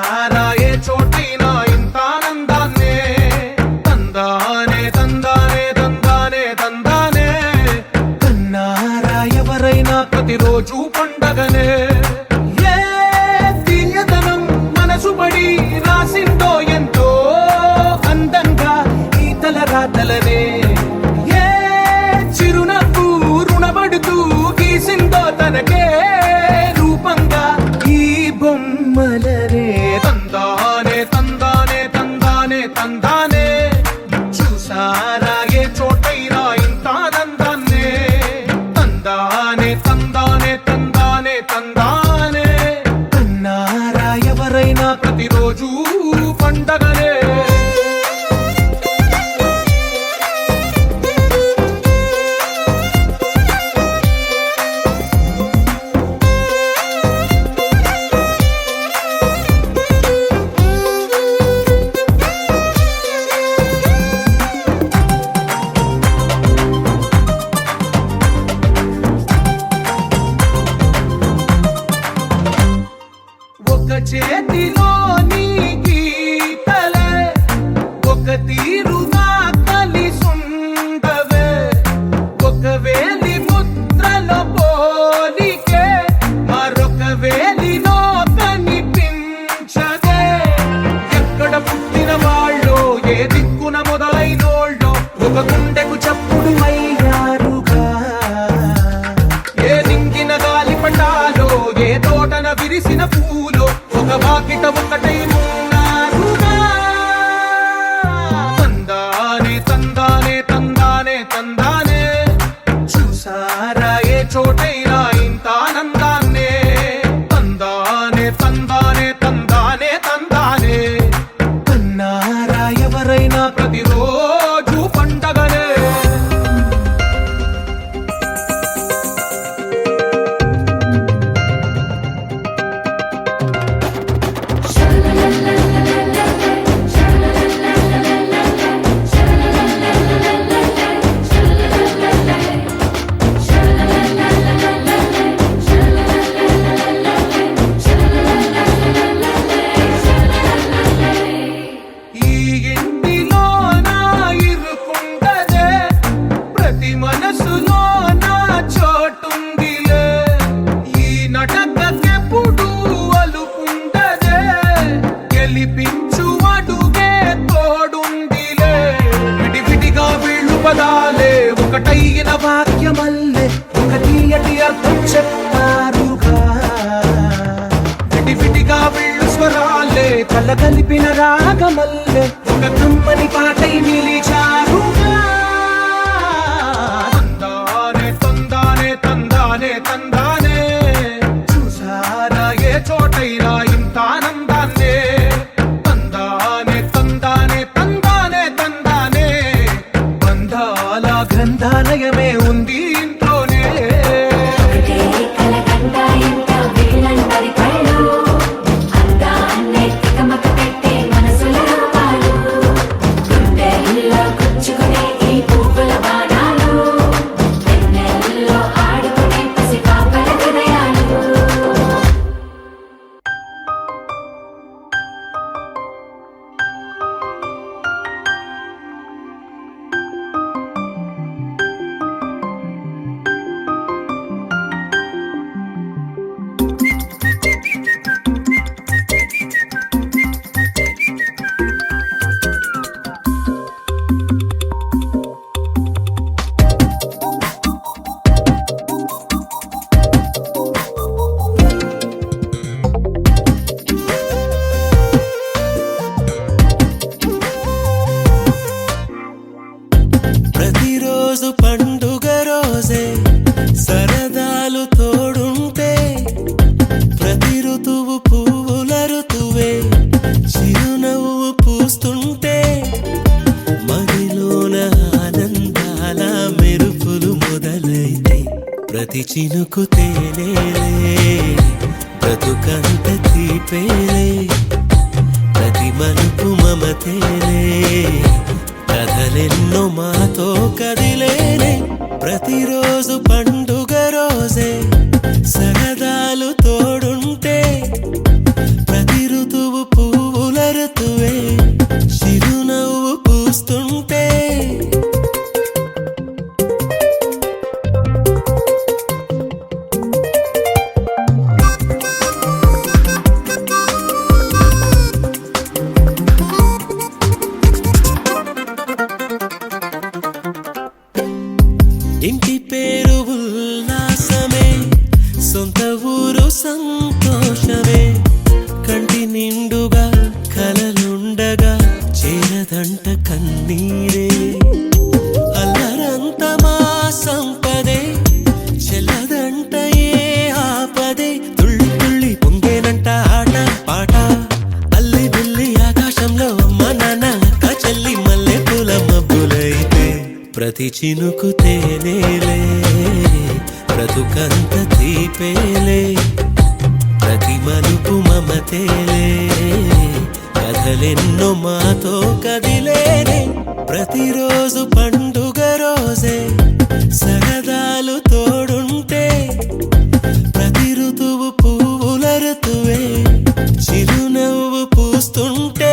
చూసారా ఏ చోటైనా ఇంత ఆనందాన్నే తందానే తందానే తందానే తందానే కన్నారా ఎవరైనా ప్రతిరోజు పండగనే ఏ తీయదనం మనసు పడి రాసిందో ఎంతో అందంగా ఈ తలరాతలనే ఏ చిరునవ్వు రుణపడుతూ గీసిందో తనకే రూపంగా ఈ బొమ్మలనే తందానే తందానే తందానే తందానే చూసారా ఏ చోటైనా ఇంత ఆనందాన్నే తందానే తందానే తందానే తందానే కన్నారా ఎవరైనా ప్రతిరోజు పండగనే ఒక చేతిలో నీ గీతలే ఒక తీరుగా కలిసుండవే ఒక వేలి ముద్రల పోలికే మరొక వేలిలో కనిపించదే ఎక్కడ పుట్టిన వాళ్ళో ఏ దిక్కున మొదలైనోళ్ళో ఒక గుండెకు చప్పుడు అయ్యారుగా ఏ దింగిన గాలి పటాలో ఏ తోటన విరిసిన పూలో ఒక వాకిట ఒకటై ఉన్నారుగా తందానే తందానే తందానే తందానే చూసారా ఏ చోటైనా ఇంత ఆనందాన్నే తందానే తందానే తందానే తందానే కన్నారా ఎవరైనా ప్రతిరోజు పండగనే ఈ ఇంటిలో నా ఇరుకుండదే ప్రతి మనసులో నా చోటుందిలే ఈ నటకెప్పుడు అలుకుండదే గెలిపించు అడుగే తోడుందిలే విడివిడిగా వీళ్ళు పదాలే ఒకటైన వాక్యమల్లే ఒక తీయటి అర్థం చెప్తారుగా విడివిడిగా వీళ్ళు స్వరాలే కల కలిపిన రాగమల్లే ఒక కమ్మని పాటై నిలిచారుగా తందానే తందానే తందానే తందానే చూసారా ఏ చోటైనా ఇంత ఆనందాన్నే తందానే తందానే తందానే తందానే బంధాల గ్రంథాలయమే ఉంది ఇంట్లోనే ప్రతిరోజు పండుగ రోజే సరదాలు తోడుంటే ప్రతి ఋతువు పువ్వుల ఋతువే చిరునవ్వు పూస్తుంటే మదిలోన ఆనందాల మెరుపులు మొదలైతే ప్రతి చినుకు తేలేలే బ్రతుకంత తీపేలే ప్రతి మలుపు మమతేలే కథలెన్నో మాతో కదిలేనే ప్రతిరోజు పండుగ రోజే సరదాలు తోడుంటే ప్రతి ఋతువు ప్రతి చినుకు తేనేలే, బ్రతుకంత తీపేలే, ప్రతి మలుపు మమతేలే, కథలెన్నో మాతో కదిలేనే, ప్రతిరోజు పండుగ రోజే, సరదాలు తోడుంటే, ప్రతి ఋతువు పువ్వుల ఋతువే, చిరునవ్వు పూస్తుంటే.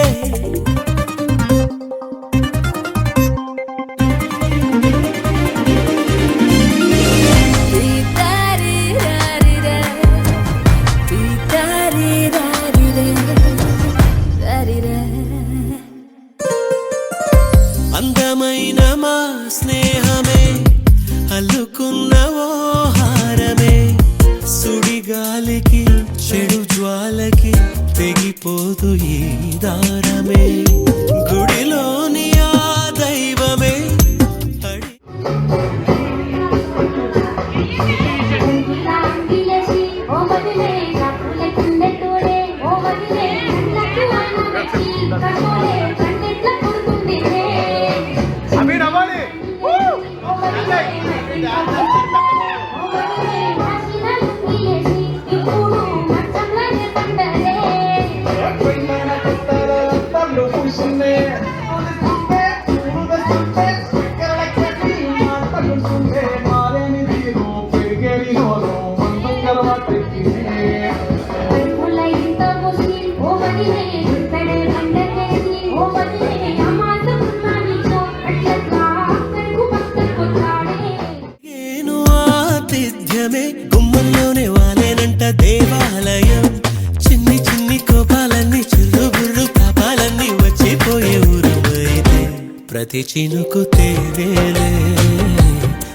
అందమైన మా స్నేహమే అల్లుకున్న ఓ హారమే, సుడిగాలికి చెడు జ్వాలకి తెగిపోదు ఈ దారమే, గుడిలోని ఆ దైవమే అడి అమీర్ అవ్వాలి. గుమ్మంలోనే వాలేనంట దేవాలయం, చిన్ని చిన్ని కోపాలన్నీ చిల్లు బుర్రు పాపాలన్నీ వచ్చిపోయే ఊరమైతే, ప్రతి చినుకు తేనేలే,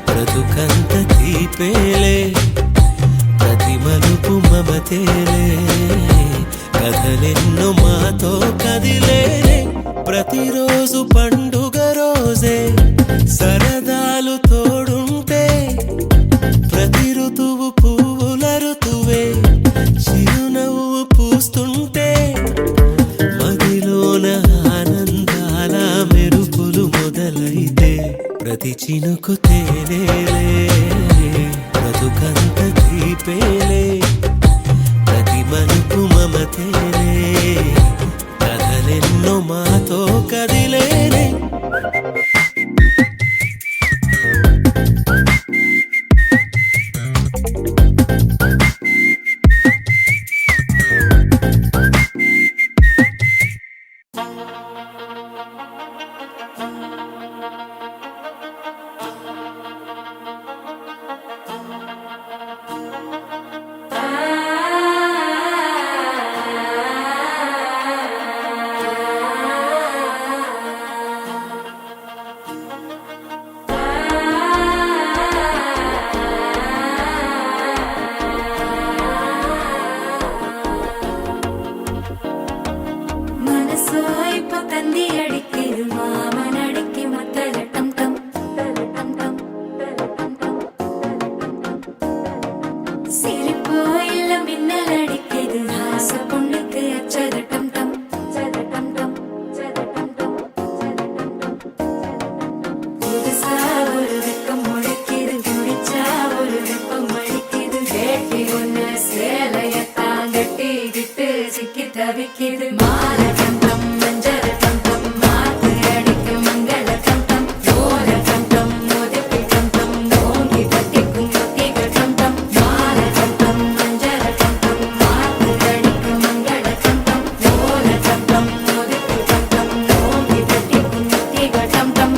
బ్రతుకంత తీపేలే, ప్రతి మలుపు మమతేలే, కథలెన్నో మాతో కదిలేనే, ప్రతిరోజు పండుగ రోజే, సరదాలు తోడుంటే, ప్రతి ఋతువు పువ్వుల ఋతువే, చిరునవ్వు పూస్తుంటే, మదిలోన ఆనందాల మెరుపులు మొదలైతే, ప్రతి చినుకు తేనేలే, బ్రతుకంత తీపేలే, ప్రతి మలుపు మమతేలే, కథలెన్నో మాతో కదిలేనే. தவிக்கிது மால கண்டம் மஞ்சள் கண்டம் மாத்து அடிக்கு மங்கள கண்டம் ஓர கண்டம் மோதிப்பி கண்டம் ஓங்கி பட்டிக்கும் மத்திகள் கண்டம் மால கண்டம் மஞ்சள் கண்டம் மாத்து அடிக்கு மங்கள கண்டம் ஓர கண்டம் மோதிப்பி கண்டம் ஓங்கி பட்டிக்கும் மத்திகள் கண்டம்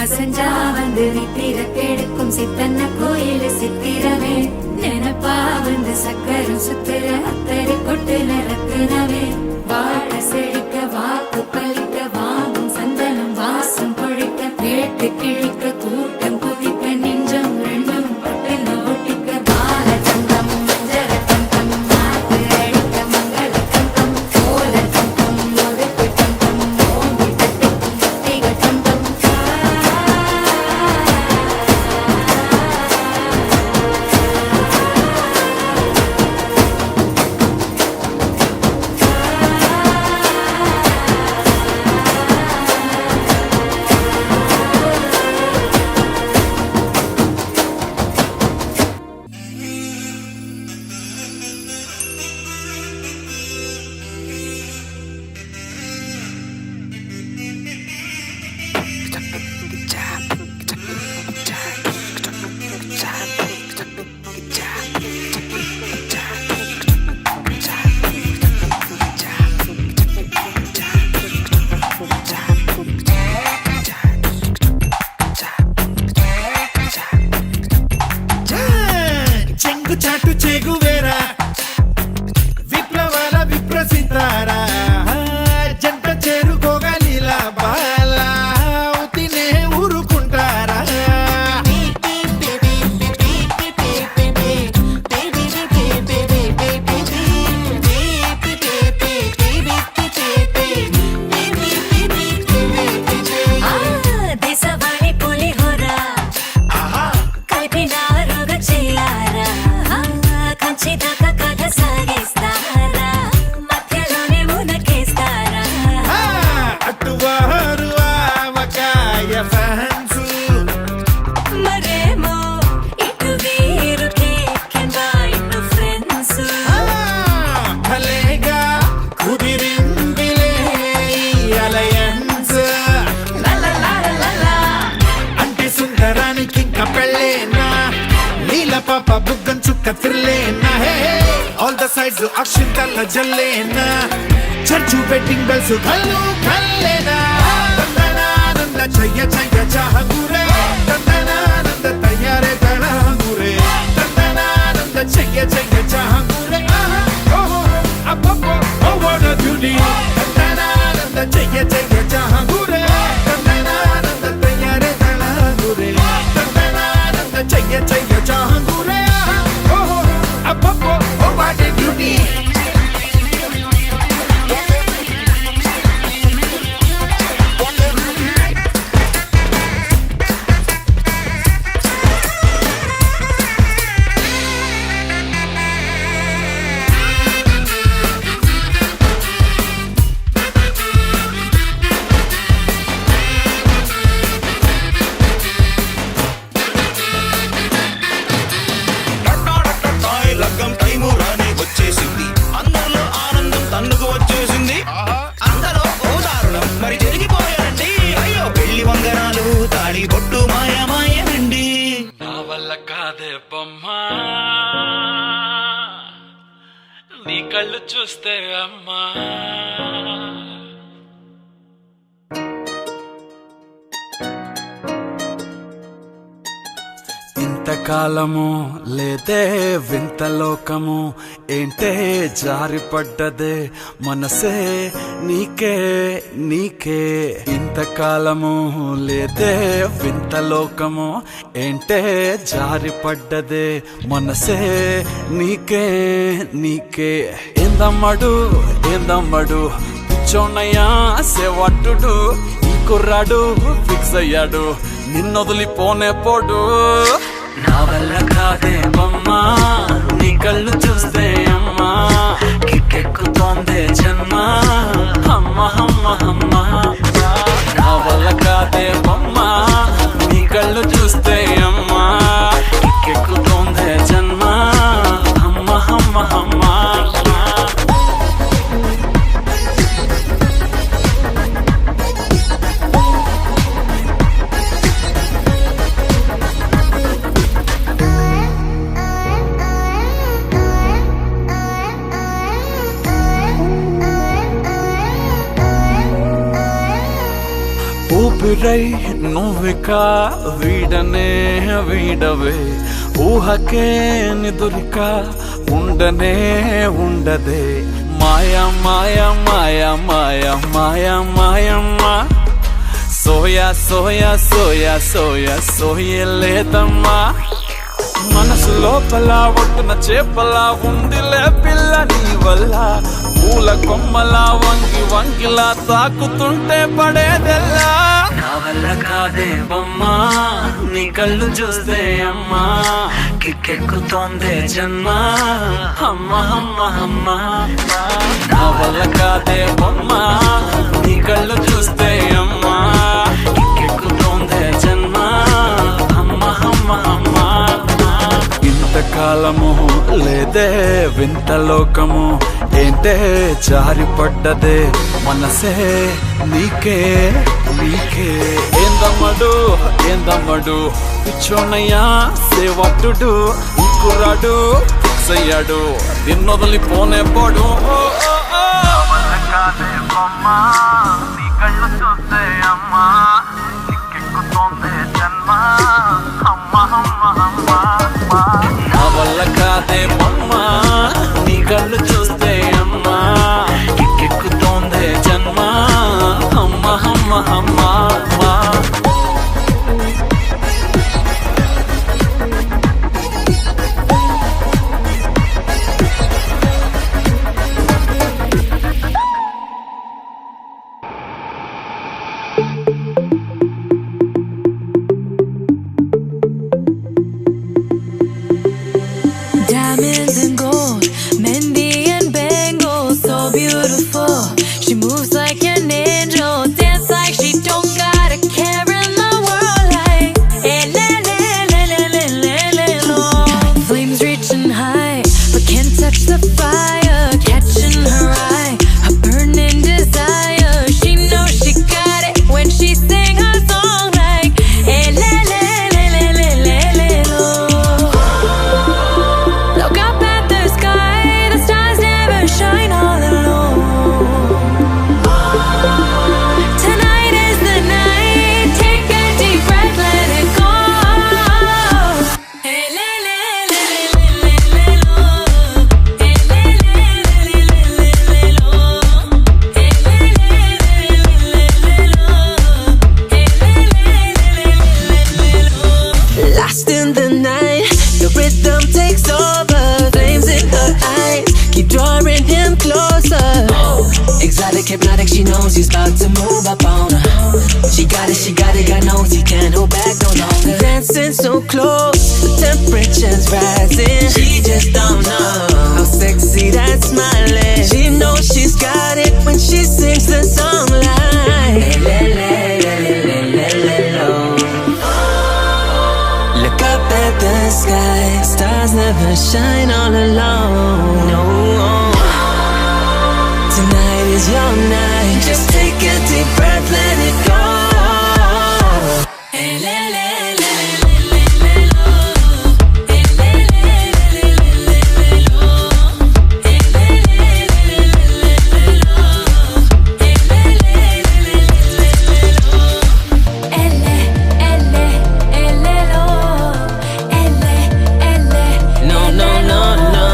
அசஞ்சா வந்து நித்திர கெடுக்கும் சித்தன்ன கோயில் சித்திரமே நினப்பா வந்து சக்கரம் சுத்துற அத்தரை கொட்டுல ரத்தினமே வாழ செழிக்க வாக்கு பலிக்க வாங்கும் சந்தனம் வாசம் பொழிக்க கேட்டு கிழிக்க கூட்டம் குதிக்க நெஞ்சம் ரெண்டும் பட்டுல ஒட்டிக்க பால தந்தம் மஞ்சர தந்தம் மாத்து அடிக்க மங்கள தந்தம் கோல தந்தம் ஒதுக்கு தந்தம் ஓங்கி தட்டிக்கும் முத்திக தந்தம் చెంగు చాటు చెగువేరా విప్లవాల విప్రసిద్ధారా జంట చేరుకోగా నీలా బాలా తినే ఊరుకుంటారా దేశవాళి పులిహోరా కలిపినారుగా చేయారా కంచి దాకా కథ సాగిస్తారా మధ్యలోనే మునకేస్తారా అటువారు ఆవకాయ ఫ్యాన్సు మరేమో ఇటు వీరు కేకెంబా ఇటు ఫ్రెండ్స్ భలేగా కుదిరిందిలే అలయన్స్ అంటే సుందరానికి ఇంకా పెళ్ళేనా నీల పాప బుగ్గం చుక్క తిరలేనా హే ఆల్ ద సైడ్స్ అక్షింతల్ల జల్లేనా చర్చు వెడ్డింగ్ బెల్స్ కల్లు కల్లేనా తందనానంద చెయ్య చెయ్య చాహగురే తందనానంద తయారే తళహగురే తందనానంద చెయ్య చెయ్య చాహగురే ఓహో అబ్బబ్బో ఓ వాట్ a beauty తందనానంద చెయ్య చెయ్య చాహగురే తందనానంద తయారే తళహగురే తందనానంద చెయ్య చెయ్య చాహగురే ఓహో అబ్బబ్బో ఓ వాట్ a beauty టటాటటాయ్ లగ్గం టైము రాని వచ్చేసింది అందరిలో ఆనందం తన్నుకు వచ్చేసింది అందరూ ఓ దారుణం మరి జరిగిపోయారండి అయ్యో పెళ్లి వంగరాలు తాళి బొట్టు మాయమాయనండి నా వల్ల కాదే బొమ్మా నీ కళ్ళు చూస్తే అమ్మా ఇంతకాలము లేదే వింత లోకము ఏంటే జారిపడ్డదే మనసే నీకే నీకే ఇంతకాలము లేదే వింత లోకము ఏంటే జారిపడ్డదే మనసే నీకే నీకే ఏందమ్మడు ఏందమ్మడు పిచ్చోన్నయ్యా సేవట్టుడు ఈ కుర్రాడు ఫిక్స్ అయ్యాడు నిన్నొదిలిపోనే పోడు నా వల్ల కాదే బొమ్మా నీ కళ్ళు చూస్తే అమ్మా కిక్కెక్కుతోందే జన్మ అమ్మ అమ్మ అమ్మ నా వల్ల కాదే బొమ్మా నీ కళ్ళు చూస్తే అమ్మా కిక్కెక్కుతోందే జన్మ అమ్మ అమ్మ అమ్మ ఊపిరై నువ్విక వీడనే వీడవే ఊహకే నిదురిక ఉండనే ఉండదే మాయా మాయా మాయా మాయా మాయా మాయమ్మా సోయా సోయా సోయా సోయా సోయలేదమ్మా మనసు లోపల ఒట్టున చేపలా ఉందిలే పిల్ల నీ వల్ల పూల కొమ్మలా వంగి వంగిలా తాకుతుంటే పడేదెల్లా నా వల్ల కాదే బొమ్మా నీ కళ్ళు చూస్తే అమ్మా కిక్కెక్కుతోందే జన్మ అమ్మ అమ్మ అమ్మ నా వల్ల కాదే బొమ్మా నీ కళ్ళు చూస్తే అమ్మా కిక్కెక్కుతోందే జన్మ అమ్మ అమ్మ అమ్మ ఇంతకాలము లేదే వింత లోకము ఏంటే జారిపడ్డదే మనసే నీకే నీకే ఏందమ్మడు పిచ్చోనయ్యా సేవట్టుడు ఇంకురాడు ఫిక్స్ అయ్యాడు నిన్నొదలిపోనే పోడు నీ కళ్ళు చూస్తే అమ్మా నీకెక్కుతోందే జన్మ అమ్మ అమ్మ అమ్మ నా వల్ల కాదే బొమ్మ నీ కళ్ళు చూస్తే అమ్మా కిక్కెక్కుతోందే జన్మ అమ్మ అమ్మ అమ్మ Diamonds and gold, Mendy and bangles, so beautiful. She moves like an angel, dance like she don't got a care in the world. Like, eh, le, le, le, le, le, le, le, lo. Flames reaching high, but can't touch the fire, catching her eye, a burning desire. She knows she got it when she sing her song. Like, eh, le, le, le, le, le, le, le, lo. Look up at the sky, the stars never shine all alone. Tonight is the night, take a deep breath, let it go. Hey, le, le, le, le, le, le, lo. Hey, le, le, le, le, le, le, lo. Hey, le, le, le, le, le, lo. Hey, le, le, le, le, le, lo. Lost in the night, the rhythm takes over. Flames in her eyes, keep drawing him closer. Exotic, hypnotic, she knows he's about to move up on her. She got it, God knows he can't hold back no longer. Dancing so close, the temperature's rising. She just don't know how sexy that smile is. She knows she's got it when she sings the song like le, le, le, le, le, le, lo. Look up at the sky, stars never shine all alone. No, tonight is your night. Just take a deep breath, let it go. Hey, le, le, le, le, le, le, lo. Hey, le, le, le, le, le, le, lo. Hey, le, le, le, le, le, lo. Hey, le, le, le, le, le, lo. Elle, lo. Elle, No, no, no, no.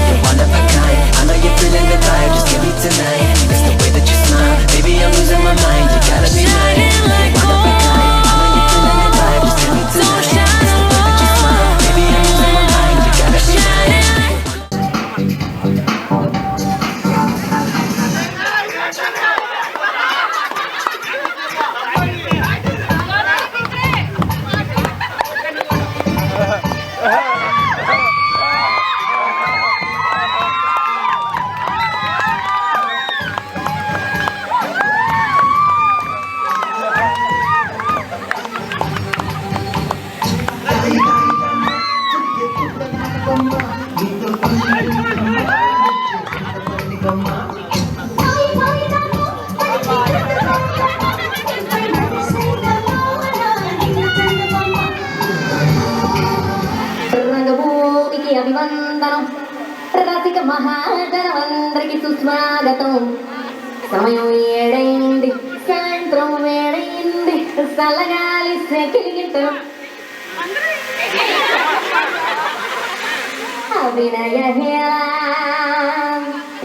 You're one of a kind. I know you're feeling the vibe. Just give me tonight. It's the way that you smile. Baby, I'm losing my mind. You gotta be mine. shining like You're one of a kind. I know you're feeling the vibe. Just give me so tonight. shine It's the way that you smile. Baby, I'm losing my mind. You gotta be mine. రంగభూమికి అభివందనం రసిక మహాజనమందరికి సుస్వాగతం సమయం ఏడైంది సాయంత్రం వేడైంది చల్లగాలి సెకిలిగిట్టం అభినయ హేళ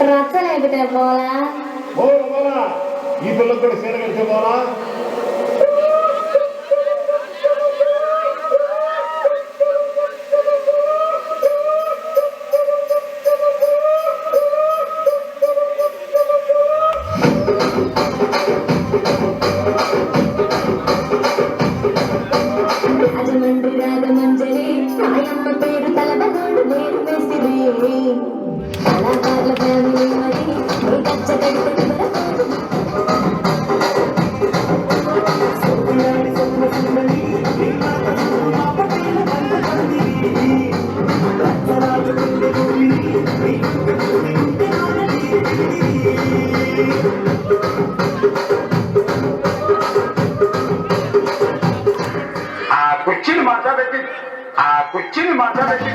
రచ్చలేపితే పోలా పోరా ఈ పిల్లలు కూడా సీర కడితే పోరా రాజమండ్రి రాగమంజరి రాయమ్మ పేరు తలబగోడు నేను వేసిరి కళాకారుల ఫ్యామిలీ మరి గచ్చ కడితే కుర్చీని మాట్లాడేసి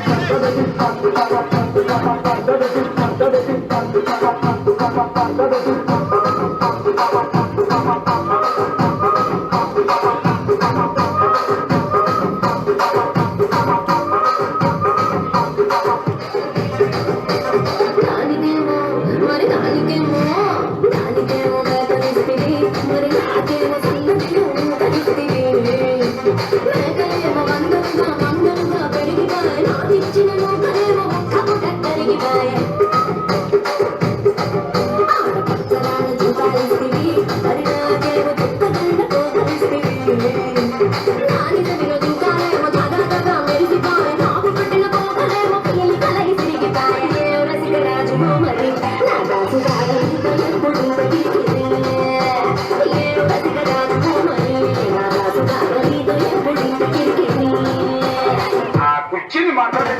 కుర్చీని మాట్లాడే